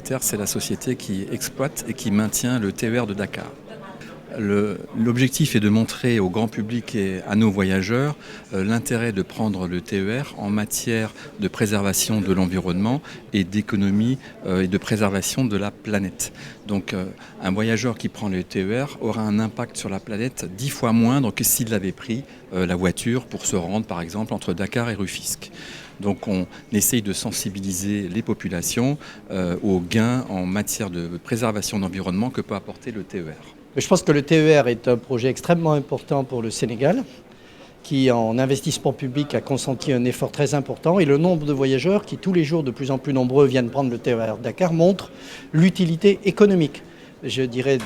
propriétaire, c'est la société qui exploite et qui maintient le TER de Dakar. L'objectif est de montrer au grand public et à nos voyageurs l'intérêt de prendre le TER en matière de préservation de l'environnement et d'économie et de préservation de la planète. Donc un voyageur qui prend le TER aura un impact sur la planète 10 fois moindre que s'il avait pris la voiture pour se rendre par exemple entre Dakar et Rufisque. Donc on essaye de sensibiliser les populations aux gains en matière de préservation d'environnement que peut apporter le TER. Je pense que le TER est un projet extrêmement important pour le Sénégal, qui en investissement public a consenti un effort très important. Et le nombre de voyageurs qui tous les jours de plus en plus nombreux viennent prendre le TER Dakar montre l'utilité économique, je dirais,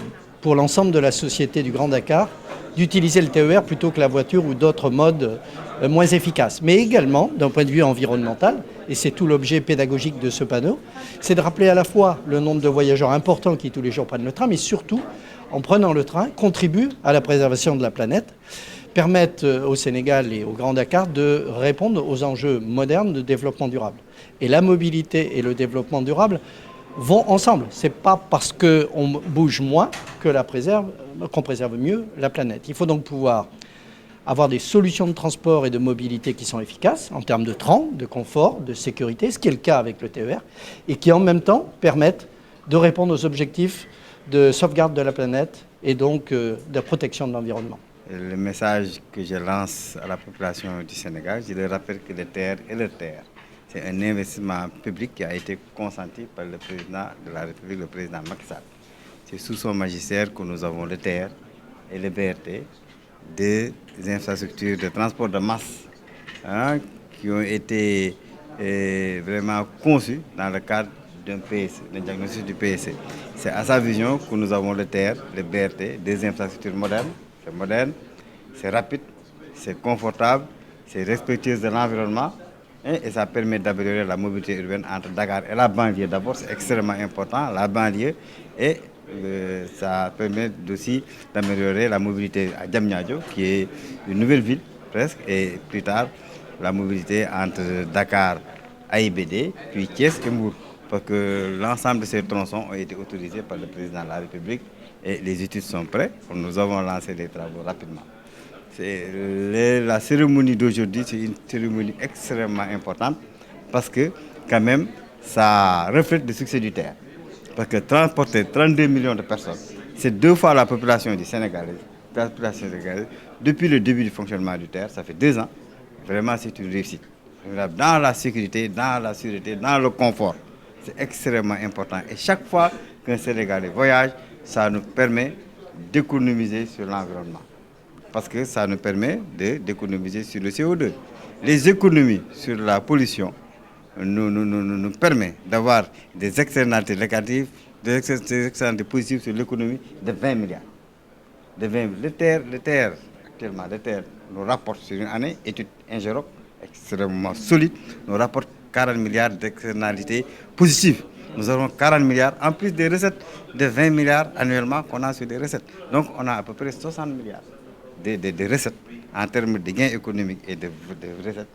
pour l'ensemble de la société du Grand Dakar, d'utiliser le TER plutôt que la voiture ou d'autres modes moins efficaces. Mais également, d'un point de vue environnemental, et c'est tout l'objet pédagogique de ce panneau, c'est de rappeler à la fois le nombre de voyageurs importants qui tous les jours prennent le train, mais surtout, en prenant le train, contribuent à la préservation de la planète, permettent au Sénégal et au Grand Dakar de répondre aux enjeux modernes de développement durable. Et la mobilité et le développement durable vont ensemble. Ce n'est pas parce qu'on bouge moins qu'on préserve mieux la planète. Il faut donc pouvoir avoir des solutions de transport et de mobilité qui sont efficaces en termes de train, de confort, de sécurité, ce qui est le cas avec le TER, et qui en même temps permettent de répondre aux objectifs de sauvegarde de la planète et donc de protection de l'environnement. Le message que je lance à la population du Sénégal, je leur rappelle que le TER est le TER. C'est un investissement public qui a été consenti par le président de la République, le président Macky Sall. C'est sous son magistère que nous avons le TER et le BRT, des infrastructures de transport de masse qui ont été vraiment conçues dans le cadre d'un PSE, d'un diagnostic du PSE. C'est à sa vision que nous avons le TER, le BRT, des infrastructures modernes. C'est moderne, c'est rapide, c'est confortable, c'est respectueux de l'environnement et ça permet d'améliorer la mobilité urbaine entre Dakar et la banlieue. D'abord, c'est extrêmement important, la banlieue, et ça permet aussi d'améliorer la mobilité à Diamniadio, qui est une nouvelle ville presque, et plus tard, la mobilité entre Dakar, AIBD, puis Thiès et Mbour. Parce que l'ensemble de ces tronçons ont été autorisés par le président de la République et les études sont prêtes. Nous avons lancé les travaux rapidement. La cérémonie d'aujourd'hui, c'est une cérémonie extrêmement importante parce que quand même, ça reflète le succès du TER. Parce que transporter 32 millions de personnes, c'est 2 fois la population du Sénégal. Depuis le début du fonctionnement du TER, ça fait 2 ans. Vraiment, c'est une réussite. Dans la sécurité, dans la sûreté, dans le confort. C'est extrêmement important. Et chaque fois qu'un Sénégalais voyage, ça nous permet d'économiser sur l'environnement. Parce que ça nous permet d'économiser sur le CO2. Les économies sur la pollution nous permettent d'avoir des externalités négatives, des externalités positives sur l'économie de 20 milliards. Le TER, actuellement, le TER nous rapporte sur une année, étude Ingeroc, extrêmement solide, nous rapporte 40 milliards d'externalités positives. Nous avons 40 milliards, en plus des recettes de 20 milliards annuellement qu'on a sur des recettes. Donc on a à peu près 60 milliards de recettes en termes de gains économiques et de recettes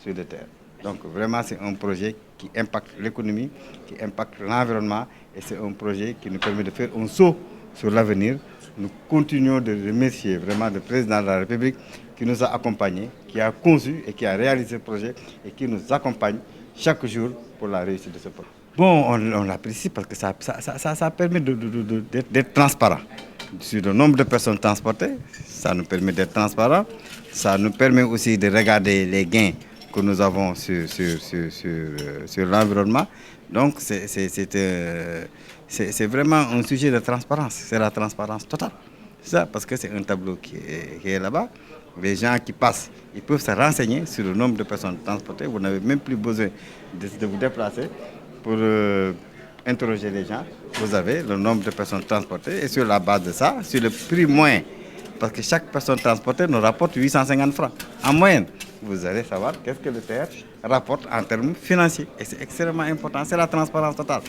sur le terre. Donc vraiment c'est un projet qui impacte l'économie, qui impacte l'environnement et c'est un projet qui nous permet de faire un saut sur l'avenir. Nous continuons de remercier vraiment le président de la République qui nous a accompagnés, qui a conçu et qui a réalisé ce projet et qui nous accompagne chaque jour pour la réussite de ce projet. Bon, on l'apprécie parce que ça permet d'être transparent. Sur le nombre de personnes transportées, ça nous permet d'être transparent. Ça nous permet aussi de regarder les gains que nous avons sur l'environnement. Donc c'est vraiment un sujet de transparence. C'est la transparence totale. C'est ça, parce que c'est un tableau qui est là-bas. Les gens qui passent, ils peuvent se renseigner sur le nombre de personnes transportées. Vous n'avez même plus besoin de vous déplacer pour interroger les gens. Vous avez le nombre de personnes transportées et sur la base de ça, sur le prix moyen, parce que chaque personne transportée nous rapporte 850 francs en moyenne. Vous allez savoir qu'est-ce que le TER rapporte en termes financiers. Et c'est extrêmement important, c'est la transparence totale.